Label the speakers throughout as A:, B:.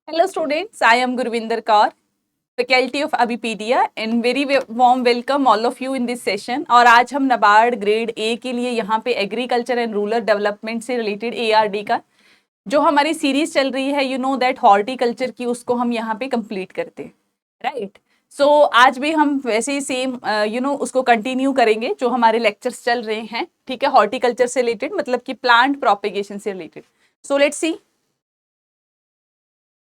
A: Hello students, I am Gurvinder Kaur, faculty of Abipedia and very warm welcome all of you in this session। और आज हम NABARD grade A के लिए यहाँ पे एग्रीकल्चर एंड रूरल डेवलपमेंट से related ARD का जो हमारी सीरीज चल रही है यू नो दैट हॉर्टिकल्चर की उसको हम यहाँ पे कंप्लीट करते हैं, राइट। सो आज भी हम वैसे ही सेम उसको कंटिन्यू करेंगे जो हमारे लेक्चर्स चल रहे हैं, ठीक है, हॉर्टिकल्चर से रिलेटेड मतलब कि प्लांट प्रोपेगेशन से related. So let's see,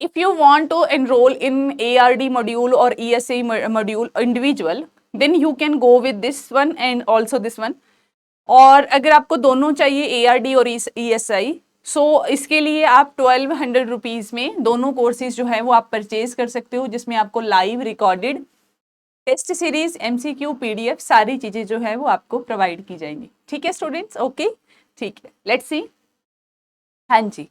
A: if you want to enroll in ARD module or ESA module individual, then you can go with this one and also this one। और अगर आपको दोनों चाहिए ARD और ESI, सो इसके लिए आप 1200 रुपीज में दोनों कोर्सेज जो है वो आप परचेज कर सकते हो, जिसमें आपको live recorded test series, MCQ, PDF सारी चीजें जो है वो आपको प्रोवाइड की जाएंगी। ठीक है स्टूडेंट्स, ओके, ठीक है, लेट्स सी। हाँ जी,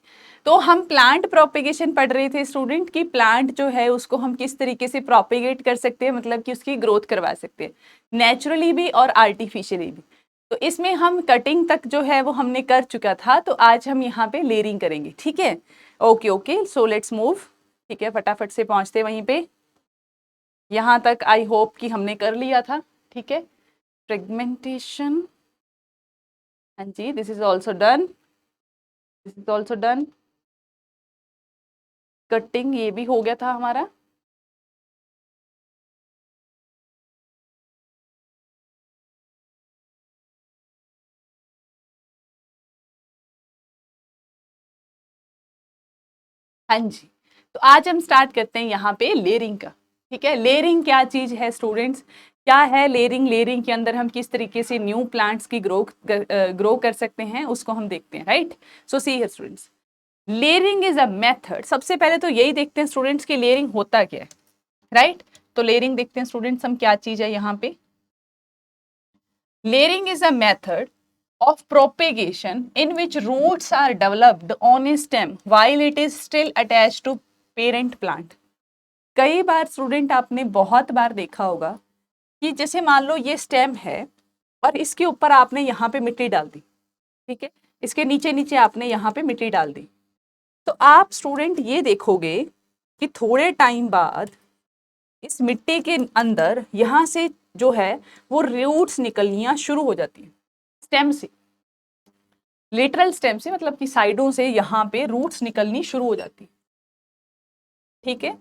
A: तो हम प्लांट प्रोपेगेशन पढ़ रहे थे स्टूडेंट कि प्लांट जो है उसको हम किस तरीके से प्रोपेगेट कर सकते हैं, मतलब कि उसकी ग्रोथ करवा सकते हैं नेचुरली भी और आर्टिफिशियली भी। तो इसमें हम कटिंग तक जो है वो हमने कर चुका था, तो आज हम यहाँ पे लेयरिंग करेंगे। ठीक है, okay okay, so let's move. ठीक है, फटाफट से पहुँचते वहीं पे। यहाँ तक आई होप कि हमने कर लिया था। ठीक है, फ्रेगमेंटेशन, हाँ जी, this is also done, this is also done. Cutting ये भी हो गया था हमारा। हाँ जी, तो आज हम स्टार्ट करते हैं यहाँ पे लेयरिंग का। ठीक है, लेयरिंग क्या चीज है स्टूडेंट्स, क्या है लेयरिंग, लेयरिंग के अंदर हम किस तरीके से न्यू प्लांट्स की ग्रो कर सकते हैं उसको हम देखते हैं, right. So see here students, layering is a method. सबसे पहले तो यही देखते हैं स्टूडेंट्स की लेयरिंग होता क्या है, राइट। तो लेयरिंग देखते हैं स्टूडेंट्स हम क्या चीज है यहाँ पे। Layering is a method of propagation in which roots are developed on a stem while it is still attached to parent plant। कई बार स्टूडेंट आपने बहुत बार देखा होगा कि जैसे मान लो ये स्टेम है और इसके ऊपर आपने यहाँ पे मिट्टी डाल दी, ठीक है, इसके नीचे नीचे आपने यहाँ पे मिट्टी डाल दी, तो आप स्टूडेंट ये देखोगे कि थोड़े टाइम बाद इस मिट्टी के अंदर यहाँ से जो है वो रूट्स निकलनियां शुरू हो जाती है स्टेम से, लेटरल स्टेम से, मतलब कि साइडों से यहाँ पे रूट्स निकलनी शुरू हो जाती। ठीक है,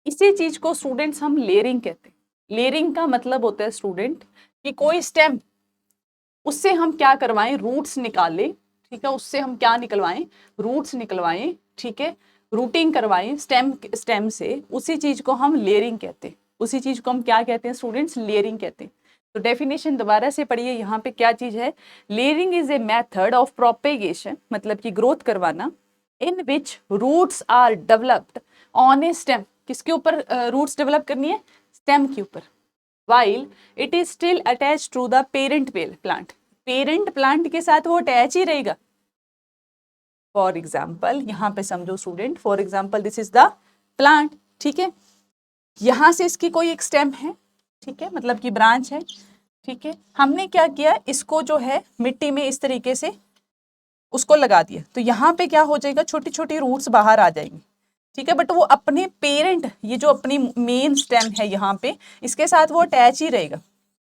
A: इसी चीज को स्टूडेंट्स हम लेयरिंग कहते हैं। लेयरिंग का मतलब होता है स्टूडेंट कि कोई स्टेम, उससे हम क्या करवाएं, रूट्स निकालें। ठीक है, उससे हम क्या निकलवाएं, रूट्स निकलवाएं। ठीक है, रूटिंग करवाएं स्टेम से, उसी चीज को हम लेयरिंग कहते हैं। उसी चीज को हम क्या कहते हैं स्टूडेंट्स, लेयरिंग कहते हैं। तो डेफिनेशन दोबारा से पढ़िए, यहाँ पे क्या चीज है, layering is a method of propagation, मतलब कि ग्रोथ करवाना, in which roots are developed on a stem. किसके ऊपर रूट्स डेवलप करनी है, स्टेम के ऊपर, while it is still attached to the parent plant। Parent plant के साथ वो अटैच ही रहेगा। फॉर एग्जाम्पल यहाँ पे समझो student, for example this is the plant. ठीक है, यहाँ से इसकी कोई एक स्टेम है, ठीक है, मतलब कि ब्रांच है। ठीक है, हमने क्या किया, इसको जो है मिट्टी में इस तरीके से उसको लगा दिया, तो यहाँ पे क्या हो जाएगा, छोटी छोटी रूट्स बाहर आ जाएंगी। ठीक है, बट वो अपने पेरेंट, ये जो अपनी मेन स्टेम है यहाँ पे, इसके साथ वो अटैच ही रहेगा।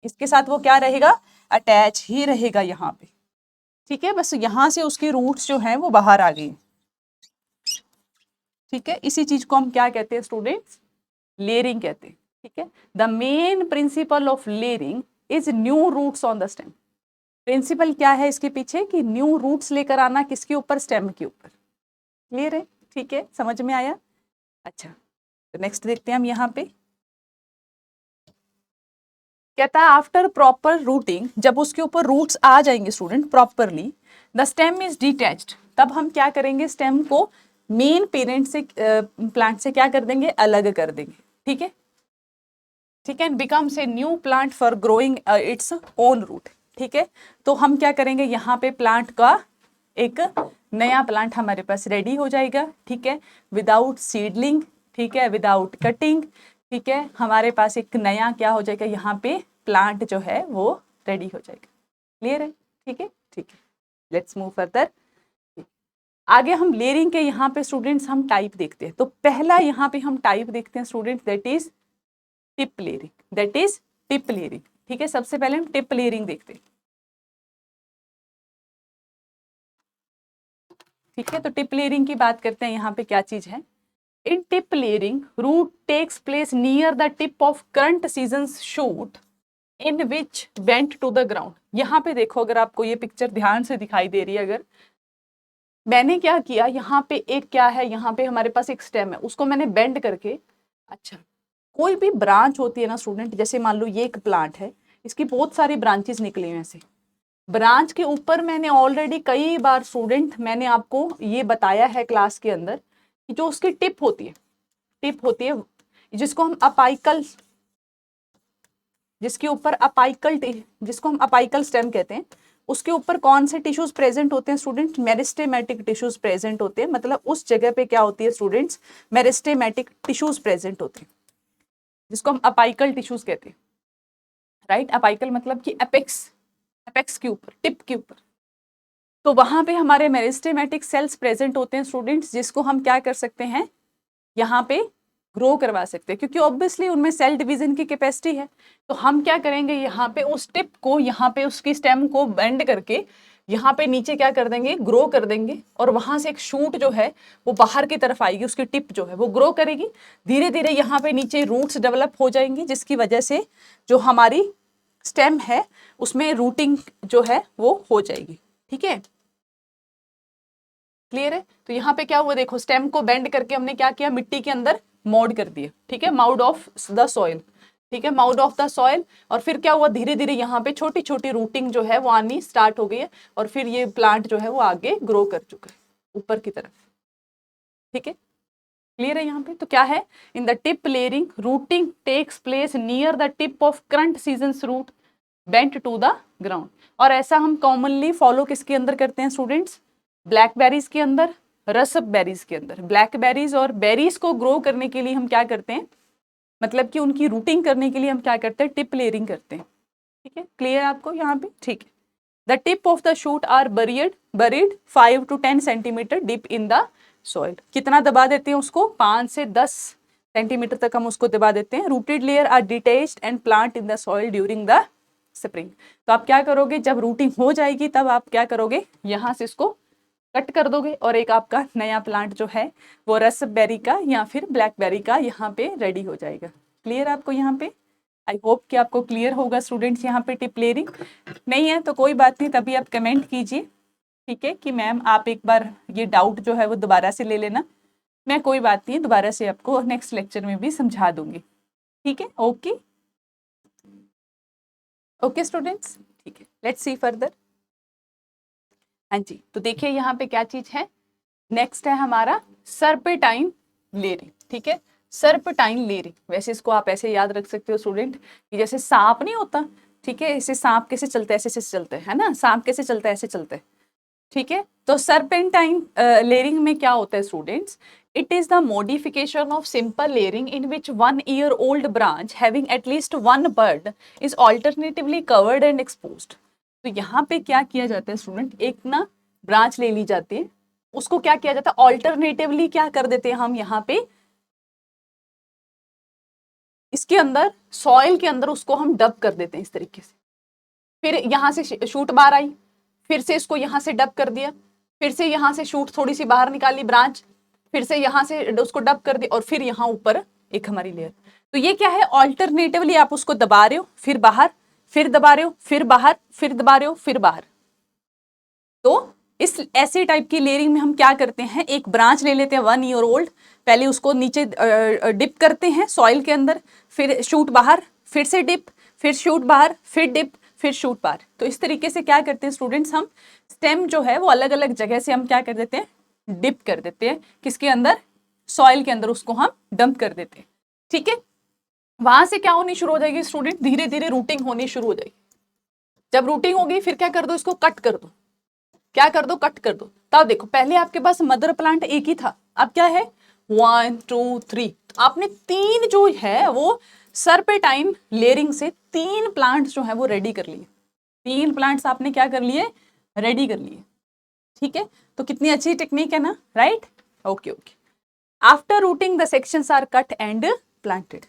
A: इसके साथ वो क्या रहेगा, अटैच ही रहेगा यहाँ पे। ठीक है, बस यहाँ से उसकी रूट्स जो हैं वो बाहर आ गई। ठीक है, इसी चीज को हम क्या कहते हैं स्टूडेंट्स, लेयरिंग कहते हैं। ठीक है, the main principle of layering is new roots on the stem. Principle क्या है इसके पीछे, कि न्यू रूट्स लेकर आना, किसके ऊपर, स्टेम के ऊपर। क्लियर है, ठीक है, समझ में आया। अच्छा, तो नेक्स्ट देखते हैं हम यहाँ पे, कहता है आफ्टर प्रॉपर रूटिंग, जब उसके ऊपर रूट्स आ जाएंगे student properly, the stem is detached. तब हम क्या करेंगे, स्टेम को मेन पेरेंट से, प्लांट से क्या कर देंगे, अलग कर देंगे। ठीक है, ठीक है, becomes a new plant for growing its own root. ठीक है, तो हम क्या करेंगे, यहाँ पे प्लांट का एक नया प्लांट हमारे पास रेडी हो जाएगा। ठीक है, विदाउट सीडलिंग, ठीक है, विदाउट कटिंग। ठीक है, हमारे पास एक नया क्या हो जाएगा, यहाँ पे प्लांट जो है वो रेडी हो जाएगा। क्लियर है, ठीक है, ठीक है, लेट्स मूव फर्दर। आगे हम लेयरिंग के यहाँ पे स्टूडेंट्स हम टाइप देखते हैं। तो पहला यहाँ पे हम टाइप देखते हैं students, that is tip layering, that is tip layering. ठीक है, सबसे पहले हम टिप लेयरिंग देखते हैं। ठीक है, तो टिप लेयरिंग की बात करते हैं। यहाँ पे क्या चीज है, in tip layering root takes place near the tip of current season shoot in which bent to the ground. यहाँ पे देखो, अगर आपको ये पिक्चर ध्यान से दिखाई दे रही है, अगर मैंने क्या किया, यहाँ पे एक क्या है, यहाँ पे हमारे पास एक स्टेम है, उसको मैंने बेंड करके, अच्छा कोई भी ब्रांच होती है ना स्टूडेंट, जैसे मान लो ये एक प्लांट है, इसकी बहुत सारी ब्रांचेस निकली हुई ऐसे, ब्रांच के ऊपर मैंने ऑलरेडी कई बार स्टूडेंट मैंने आपको ये बताया है क्लास के अंदर कि जो उसकी टिप होती है जिसको हम अपाइकल, जिसके ऊपर अपाइकल, जिसको हम अपाइकल स्टेम कहते हैं, उसके ऊपर कौन से टिश्यूज प्रेजेंट होते हैं स्टूडेंट, मेरिस्टेमेटिक टिश्यूज प्रेजेंट होते हैं। मतलब उस जगह पे क्या होती है स्टूडेंट्स, मेरिस्टेमेटिक टिश्यूज प्रेजेंट होते हैं, जिसको हम अपाइकल टिश्यूज कहते हैं। राइट, अपाइकल मतलब कि एपेक्स के ऊपर, टिप के ऊपर। तो वहां पे हमारे मेरिस्टेमेटिक सेल्स प्रेजेंट होते हैं स्टूडेंट्स, जिसको हम क्या कर सकते हैं, यहाँ पे ग्रो करवा सकते हैं, क्योंकि ऑब्वियसली उनमें सेल डिवीजन की कैपेसिटी है। तो हम क्या करेंगे, यहाँ पे उस टिप को, यहाँ पे उसकी स्टेम को बेंड करके यहाँ पे नीचे क्या कर देंगे, ग्रो कर देंगे, और वहां से एक शूट जो है वो बाहर की तरफ आएगी, उसकी टिप जो है वो ग्रो करेगी, धीरे धीरे यहाँ पे नीचे रूट्स डेवलप हो जाएंगी, जिसकी वजह से जो हमारी स्टेम है उसमें रूटिंग जो है वो हो जाएगी। ठीक है, क्लियर है। तो यहाँ पे क्या हुआ, देखो स्टेम को बेंड करके हमने क्या किया, मिट्टी के अंदर मोड कर दिया। ठीक है, माउड ऑफ द सॉइल, ठीक है, माउड ऑफ द सॉइल। और फिर क्या हुआ, धीरे धीरे यहाँ पे छोटी छोटी रूटिंग जो है वो आनी स्टार्ट हो गई है, और फिर ये प्लांट जो है वो आगे ग्रो कर चुका है ऊपर की तरफ। ठीक है, क्लियर है यहाँ पे। तो क्या है, in the tip layering rooting takes place near the tip of current season root bent to the ground. और ऐसा हम कॉमनली फॉलो किसके अंदर करते हैं स्टूडेंट्स, ब्लैकबेरीज के अंदर, रसब बेरीज के अंदर। ब्लैकबेरीज और बेरीज को ग्रो करने के लिए हम क्या करते हैं, मतलब कि उनकी रूटिंग करने के लिए हम क्या करते हैं, टिप लेयरिंग करते हैं। ठीक है, क्लियर आपको यहाँ पे। ठीक है, the tip of the shoot are buried 5 to 10 centimetre deep in the soil. कितना दबा देते हैं उसको, 5 से 10 सेंटीमीटर तक हम उसको दबा देते हैं। Rooted layer are detached and plant in the soil during the spring. तो आप क्या करोगे, जब रूटिंग हो जाएगी तब आप क्या करोगे, यहाँ से इसको कट कर दोगे, और एक आपका नया प्लांट जो है वो रसबेरी का या फिर ब्लैकबेरी का यहाँ पे रेडी हो जाएगा। क्लियर आपको यहाँ पे, आई होप कि आपको क्लियर होगा स्टूडेंट्स। यहाँ पे टिप लेयरिंग नहीं है तो कोई बात नहीं, तभी आप कमेंट कीजिए। ठीक है, कि मैम आप एक बार ये डाउट जो है वो दोबारा से ले लेना, मैं कोई बात नहीं दोबारा से आपको नेक्स्ट लेक्चर में भी समझा दूंगी। ठीक है, ओके ओके स्टूडेंट्स, ठीक है, लेट्स सी फर्दर। हाँ जी, तो देखिए यहाँ पे क्या चीज है, नेक्स्ट है हमारा सर्पेटाइन लेयरिंग। ठीक है, सर्पेटाइन लेयरिंग, वैसे इसको आप ऐसे याद रख सकते हो स्टूडेंट कि जैसे सांप नहीं होता, ठीक है, ऐसे सांप कैसे चलते हैं, ऐसे चलते हैं, है ना, सांप कैसे चलता है, ऐसे चलते हैं। ठीक है, तो सर्पेंटाइन लेयरिंग में क्या होता है students, it is the modification of simple layering in which 1 year old branch having at least one bud is alternatively covered and exposed। तो यहाँ पे क्या किया जाता है स्टूडेंट, एक ना ब्रांच ले ली जाती है, उसको क्या किया जाता है, ऑल्टरनेटिवली क्या कर देते हैं हम यहाँ पे, इसके अंदर सॉइल के अंदर उसको हम डब कर देते हैं इस तरीके से। फिर यहाँ से शूट बाहर आई, फिर से इसको यहाँ से डब कर दिया, फिर से यहाँ से शूट थोड़ी सी बाहर निकाली ब्रांच, फिर से यहाँ से उसको डब कर दिया, और फिर यहाँ ऊपर एक हमारी लेयर। तो ये क्या है, ऑल्टरनेटिवली आप उसको दबा रहे हो, फिर बाहर, फिर दबा रहे हो, फिर बाहर, फिर दबा रहे हो, फिर बाहर। तो इस ऐसे टाइप की लेयरिंग में हम क्या करते हैं, एक ब्रांच ले लेते हैं 1 year old, पहले उसको नीचे डिप करते हैं सॉइल के अंदर, फिर शूट बाहर, फिर से डिप, फिर शूट बाहर, फिर डिप, फिर शूट बाहर। तो इस तरीके से क्या करते हैं स्टूडेंट्स, हम स्टेम जो है वो अलग अलग जगह से हम क्या कर देते हैं, डिप कर देते हैं, किसके अंदर, सॉइल के अंदर उसको हम डंप कर देते हैं। ठीक है, वहां से क्या होनी शुरू हो जाएगी स्टूडेंट, धीरे धीरे रूटिंग होनी शुरू हो जाएगी। जब रूटिंग होगी फिर क्या कर दो, इसको कट कर दो, क्या कर दो, कट कर दो। तब देखो पहले आपके पास मदर प्लांट एक ही था, अब क्या है 1 2 3, आपने 3 जो है वो सर्पेटाइन लेयरिंग से 3 प्लांट्स जो है वो रेडी कर लिए, 3 प्लांट्स आपने क्या कर लिए, रेडी कर लिए। ठीक है, तो कितनी अच्छी टेक्निक है ना, right. Okay okay. After rooting the sections are cut and planted.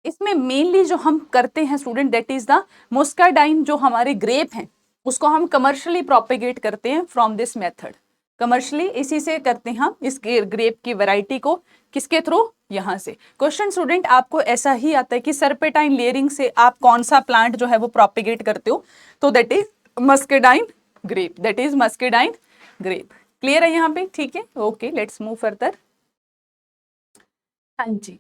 A: इसमें मेनली जो हम करते हैं student, that is the muscadine, जो हमारे ग्रेप हैं उसको हम कमर्शियली प्रोपेगेट करते हैं फ्रॉम दिस मेथड। कमर्शियली इसी से करते हैं हम इस ग्रेप की वैरायटी को, किसके थ्रू, यहाँ से। क्वेश्चन स्टूडेंट आपको ऐसा ही आता है कि सर्पेटाइन लेयरिंग से आप कौन सा प्लांट जो है वो प्रोपेगेट करते हो, तो that is muscadine grape, that is muscadine grape. Clear है यहाँ पे, ठीक है, ओके लेट्स मूव फर्दर। हाँ जी,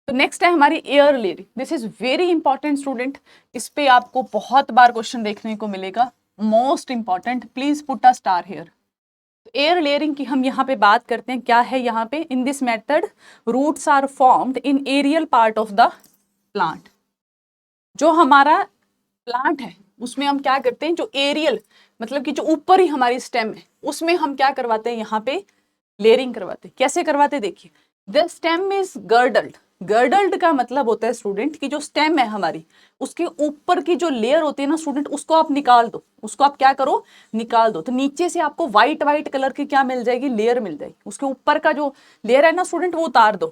A: तो नेक्स्ट है हमारी air layering. This is very important student, इस पे आपको बहुत बार क्वेश्चन देखने को मिलेगा, most important, please put a star here. Air layering की हम यहाँ पे बात करते हैं, क्या है यहाँ पे, in this method roots are formed in aerial part of the plant. जो हमारा प्लांट है उसमें हम क्या करते हैं, जो एरियल मतलब कि जो ऊपर ही हमारी स्टेम है उसमें हम क्या करवाते हैं, यहाँ पे लेयरिंग करवाते हैं। कैसे करवाते, देखिए, द स्टेम इज गर्डल्ड। गर्डल्ड का मतलब होता है स्टूडेंट कि जो स्टेम है हमारी उसके ऊपर की जो लेयर होती है ना स्टूडेंट, उसको आप निकाल दो, उसको आप क्या करो, निकाल दो। तो नीचे से आपको व्हाइट व्हाइट कलर की क्या मिल जाएगी, लेयर मिल जाएगी। उसके ऊपर का जो लेयर है ना स्टूडेंट वो उतार दो,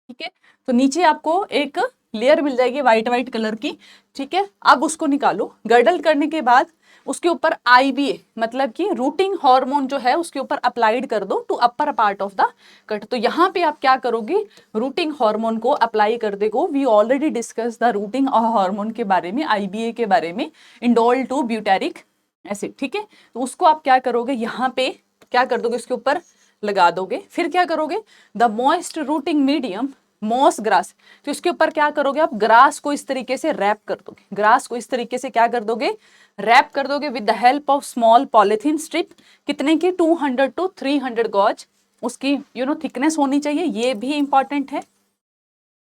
A: ठीक है। तो नीचे आपको एक लेयर मिल जाएगी व्हाइट व्हाइट कलर की, ठीक है। अब उसको निकालो, गर्डल करने के बाद उसके ऊपर आईबीए मतलब कि रूटिंग हार्मोन जो है उसके ऊपर अप्लाइड कर दो to upper part of the cut. तो यहाँ पे आप क्या करोगे, रूटिंग हार्मोन को अप्लाई कर देगो। We already discuss the rooting hormone के बारे में, आईबीए के बारे में, इंडोल टू ब्यूटेरिक एसिड, ठीक है। तो उसको आप क्या करोगे, यहाँ पे क्या कर दोगे, उसके ऊपर लगा दोगे। फिर क्या करोगे, the moist rooting medium moss grass, तो इसके ऊपर क्या करोगे आप, ग्रास को इस तरीके से रैप कर दोगे। ग्रास को इस तरीके से क्या कर दोगे, रैप कर दोगे with the help of small polythene strip. कितने की, 200 to 300 गॉज उसकी थिकनेस होनी चाहिए, ये भी इंपॉर्टेंट है,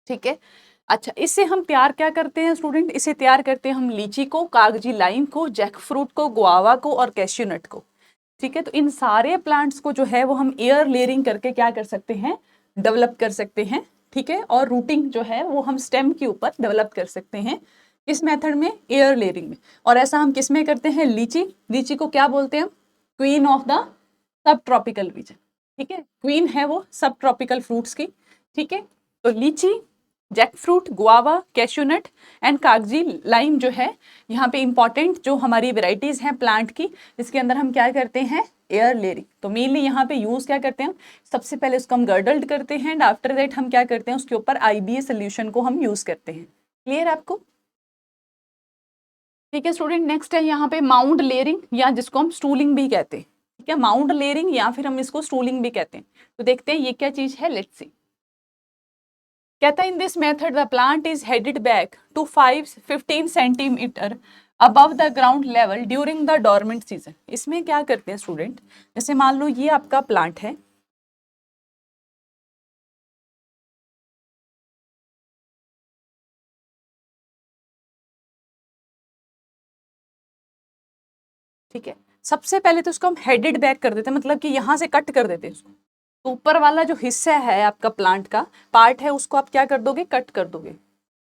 A: ठीक है। अच्छा, इससे हम तैयार क्या करते हैं स्टूडेंट, इसे तैयार करते हैं हम लीची को, कागजी लाइम को, जैक फ्रूट को, गुआवा को और कैश्यू नट को, ठीक है। तो इन सारे प्लांट्स को जो है वो हम एयर लेयरिंग करके क्या कर सकते हैं, डेवलप कर सकते हैं, ठीक है। और रूटिंग जो है वो हम स्टेम के ऊपर डेवलप कर सकते हैं इस मेथड में, एयर लेयरिंग में। और ऐसा हम किस में करते हैं, लीची। लीची को क्या बोलते हैं, queen of the sub tropical region, ठीक है। क्वीन है वो सब ट्रॉपिकल फ्रूट्स की, ठीक है। तो लीची, जैक फ्रूट, गुआवा, कैश्यूनट एंड कागजी लाइम जो है यहाँ पे इंपॉर्टेंट जो हमारी वेराइटीज हैं प्लांट की, इसके अंदर हम क्या करते हैं, एयर लेयरिंग। तो मेनली यहाँ पे यूज क्या करते हैं, सबसे पहले उसको हम गर्डल्ड करते हैं एंड आफ्टर दैट हम क्या करते हैं, उसके ऊपर आईबीए सोल्यूशन को हम यूज करते हैं। क्लियर आपको, ठीक है स्टूडेंट। नेक्स्ट है यहाँ पे माउंड लेयरिंग, या जिसको हम स्टूलिंग भी कहते हैं, ठीक है। माउंड लेयरिंग या फिर हम इसको स्टूलिंग भी कहते हैं। तो देखते हैं ये क्या चीज है, लेट्स सी। कहता है in this method the plant is headed back to 15 centimetre above the ground level during the dormant season. इसमें क्या करते हैं स्टूडेंट, जैसे मान लो ये आपका प्लांट है, ठीक है। सबसे पहले तो उसको हम हेडेड बैक कर देते हैं, मतलब कि यहाँ से कट कर देते हैं उसको। तो ऊपर वाला जो हिस्सा है आपका प्लांट का पार्ट है उसको आप क्या कर दोगे, कट कर दोगे,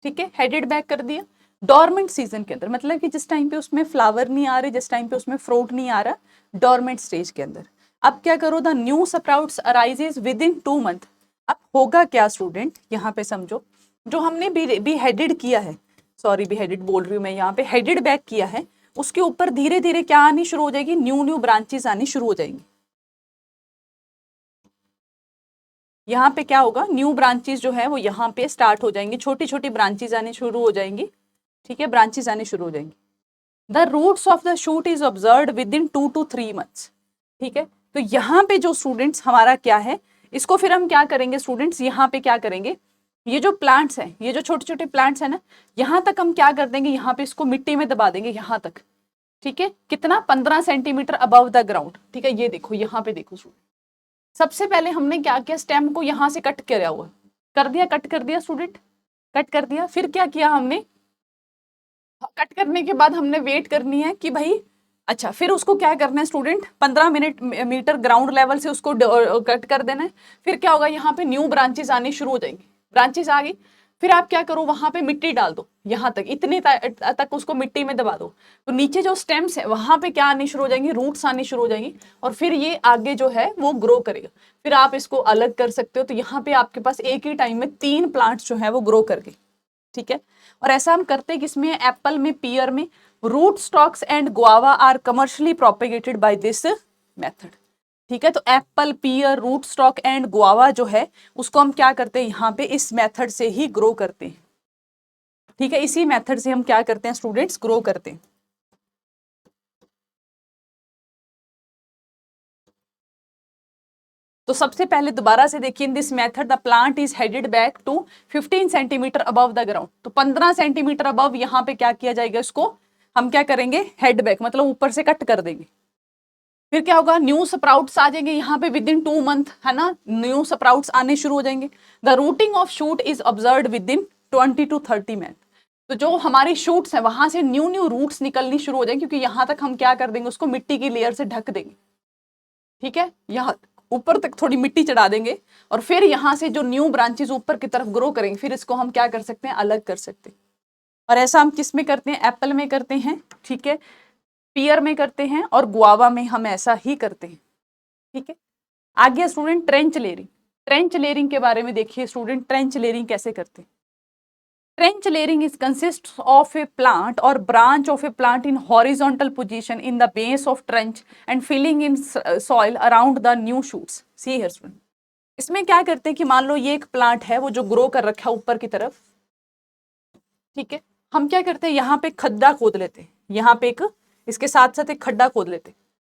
A: ठीक है। हेडेड बैक कर दिया। डोरमेंट सीजन के अंदर मतलब कि जिस टाइम पे उसमें फ्लावर नहीं आ रहे, जिस टाइम पे उसमें फ्रूट नहीं आ रहा, डोरमेंट स्टेज के अंदर। अब क्या करो, the new sprouts arises with in 2 month. अब होगा क्या स्टूडेंट, यहाँ पे समझो, जो हमने बी हेडेड किया है, सॉरी बी हेडेड बोल रही हूँ मैं, यहाँ पे हेडेड बैक किया है, उसके ऊपर धीरे धीरे क्या आनी शुरू हो जाएगी, न्यू न्यू ब्रांचेस आनी शुरू हो जाएंगी। यहाँ पे क्या होगा, न्यू ब्रांचेस जो है वो यहाँ पे स्टार्ट हो जाएंगी, छोटी छोटी ब्रांचेस आनी शुरू हो जाएंगी, ठीक है। ब्रांचेस आनी शुरू हो जाएंगी। The roots of the shoot is observed within 2 to 3 months, ठीक है। तो यहाँ पे जो स्टूडेंट्स हमारा क्या है, इसको फिर हम क्या करेंगे स्टूडेंट्स, यहाँ पे क्या करेंगे, ये जो प्लांट्स हैं, ये जो छोटे छोटे प्लांट्स हैं ना, यहाँ तक हम क्या कर देंगे, यहाँ पे इसको मिट्टी में दबा देंगे यहाँ तक, ठीक है। कितना, 15 सेंटीमीटर अबव द ग्राउंड, ठीक है। ये देखो, यहाँ पे देखो स्टूडेंट, सबसे पहले हमने क्या किया, स्टेम को यहाँ से कट किया हुआ कर दिया, कट कर दिया स्टूडेंट, कट कर दिया। फिर क्या किया हमने, कट करने के बाद हमने वेट करनी है कि भाई, अच्छा फिर उसको क्या करना है स्टूडेंट, 15 मीटर ग्राउंड लेवल से उसको कट कर देना है। फिर क्या होगा, यहाँ पे न्यू ब्रांचेस आनी शुरू हो जाएंगी, ब्रांचेस आ गई। फिर आप क्या करो, वहां पे मिट्टी डाल दो, यहाँ तक इतने तक उसको मिट्टी में दबा दो, तो नीचे जो स्टेम्स है वहां पे क्या आनी शुरू हो जाएंगी, रूट्स आनी शुरू हो जाएंगी, और फिर ये आगे जो है वो ग्रो करेगा। फिर आप इसको अलग कर सकते हो, तो यहाँ पे आपके पास एक ही टाइम में 3 प्लांट्स जो है वो ग्रो कर गए, ठीक है। और ऐसा हम करते हैं किसमें, एप्पल में, पियर में। Root stocks and guava are commercially propagated by this method, ठीक है। तो apple, pear, root stock and guava जो है उसको हम क्या करते हैं, यहाँ पे इस मेथड से ही ग्रो करते हैं, ठीक है। इसी मेथड से हम क्या करते हैं स्टूडेंट्स, ग्रो करते हैं। तो सबसे पहले दोबारा से देखिए, in this method the plant is headed back to 15 centimetre above the ground. तो 15 सेंटीमीटर अबव यहाँ पे क्या किया जाएगा, इसको हम क्या करेंगे, हेड बैक, मतलब ऊपर से कट कर देंगे। फिर क्या होगा, न्यू स्प्राउट्स आ जाएंगे यहाँ पे विद इन 2 मंथ, है ना, न्यू स्प्राउट्स आने शुरू हो जाएंगे। The routing of shoot is observed with in 20 to 30 month. तो जो हमारी शूट्स है वहां से न्यू न्यू रूट्स निकलनी शुरू हो जाएंगे, क्योंकि यहाँ तक हम क्या कर देंगे, उसको मिट्टी की लेयर से ढक देंगे, ठीक है। यहाँ ऊपर तक थोड़ी मिट्टी चढ़ा देंगे, और फिर यहाँ से जो न्यू ब्रांचेस ऊपर की तरफ ग्रो करेंगे, फिर इसको हम क्या कर सकते हैं, अलग कर सकते हैं। और ऐसा हम किस में करते हैं, एप्पल में करते हैं, ठीक है, पियर में करते हैं, और गुआवा में हम ऐसा ही करते हैं, ठीक है। आगे student trench layering. Trench layering के बारे में देखिए स्टूडेंट, ट्रेंच लेयरिंग कैसे करते हैं। Trench layering is consists of a plant or branch of a plant in horizontal position in the base of trench and filling in soil around the new shoots. See here student. इसमें क्या करते हैं कि मान लो ये एक plant है वो जो ग्रो कर रखा है ऊपर की तरफ, ठीक है। हम क्या करते हैं, यहाँ पे खड्डा खोद लेते हैं, यहाँ पे एक इसके साथ साथ एक खड्डा खोद लेते हैं,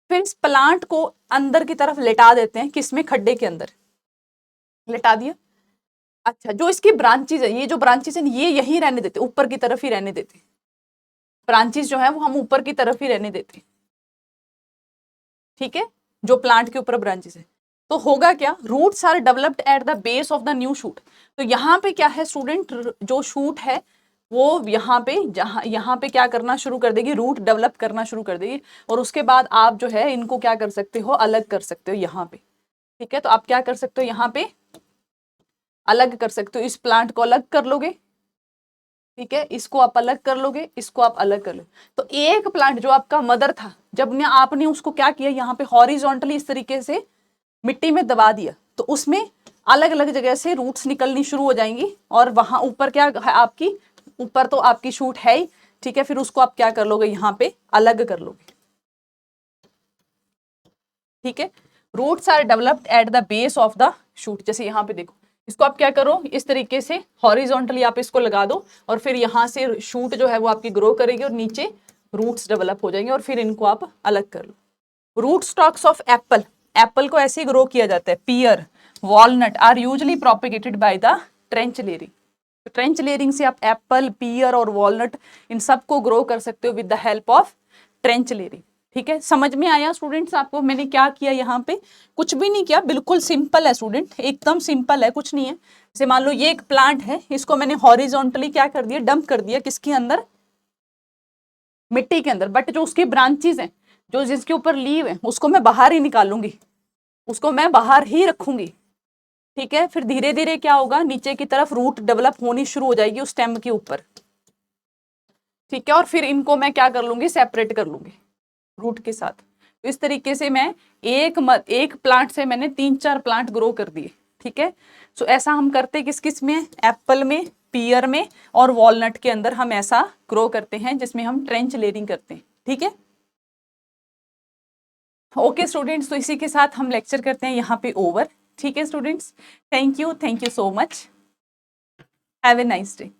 A: फिर इस प्लांट को अंदर की तरफ लेटा देते हैं, किसमें, खड्डे के अंदर लेटा दिया। अच्छा, जो इसकी ब्रांचेज है, ये जो ब्रांचेज है ये यही रहने देते, ऊपर की तरफ ही रहने देते, ब्रांचेज जो है वो हम ऊपर की तरफ ही रहने देते, ठीक है, जो प्लांट के ऊपर ब्रांचेज है। तो होगा क्या, roots are developed at the base of the new shoot. तो यहाँ पे क्या है स्टूडेंट, जो शूट है वो यहाँ पे, यहाँ पे क्या करना शुरू कर देगी, रूट डेवलप करना शुरू कर देगी, और उसके बाद आप जो है इनको क्या कर सकते हो, अलग कर सकते हो यहाँ पे, ठीक है। तो आप क्या कर सकते हो, यहाँ पे अलग कर सकते हो, इस प्लांट को अलग कर लोगे, ठीक है, इसको आप अलग कर लोगे, इसको आप अलग कर लो। तो एक प्लांट जो आपका मदर था, जब ने आपने उसको क्या किया, यहाँ पे हॉरिजॉन्टली इस तरीके से मिट्टी में दबा दिया, तो उसमें अलग अलग जगह से रूट्स निकलनी शुरू हो जाएंगी, और वहां ऊपर क्या है आपकी, ऊपर तो आपकी शूट है ही, ठीक है। फिर उसको आप क्या कर लोगे, यहाँ पे अलग कर लोगे, ठीक है। Roots are developed at the base of the shoot. जैसे यहाँ पे देखो, इसको आप क्या करो, इस तरीके से हॉरिजॉन्टली आप इसको लगा दो, और फिर यहाँ से शूट जो है वो आपकी ग्रो करेगी, और नीचे रूट्स डेवलप हो जाएंगे, और फिर इनको आप अलग कर लो। Root stocks of apple, apple को ऐसे ग्रो किया जाता है। Pear, walnut are usually propagated by the trench layering. Trench layering से आप एप्पल, पियर और वॉलनट इन सबको ग्रो कर सकते हो with the help of trench layering, ठीक है। समझ में आया स्टूडेंट्स आपको मैंने क्या किया, यहाँ पे कुछ भी नहीं किया, बिल्कुल सिंपल है स्टूडेंट, एकदम सिंपल है, कुछ नहीं है। जैसे मान लो ये एक प्लांट है, इसको मैंने हॉरिजॉन्टली क्या कर दिया, डंप कर दिया, किसके अंदर, मिट्टी के अंदर, बट जो उसकी ब्रांचेज हैं, जो जिसके ऊपर लीव है, उसको मैं बाहर ही निकालूंगी, उसको मैं बाहर ही रखूंगी, ठीक है। फिर धीरे धीरे क्या होगा, नीचे की तरफ रूट डेवलप होनी शुरू हो जाएगी उस स्टेम के ऊपर, ठीक है। और फिर इनको मैं क्या कर लूंगी, सेपरेट कर लूंगी रूट के साथ। तो इस तरीके से मैं एक प्लांट से मैंने 3-4 प्लांट ग्रो कर दिए, ठीक है। सो ऐसा हम करते किस किस में, एप्पल में, पियर में और वॉलनट के अंदर हम ऐसा ग्रो करते हैं, जिसमें हम ट्रेंच लेयरिंग करते हैं, ठीक है। ओके स्टूडेंट्स, तो इसी के साथ हम लेक्चर करते हैं यहाँ पे ओवर, ठीक है students. Thank you so much, have a nice day.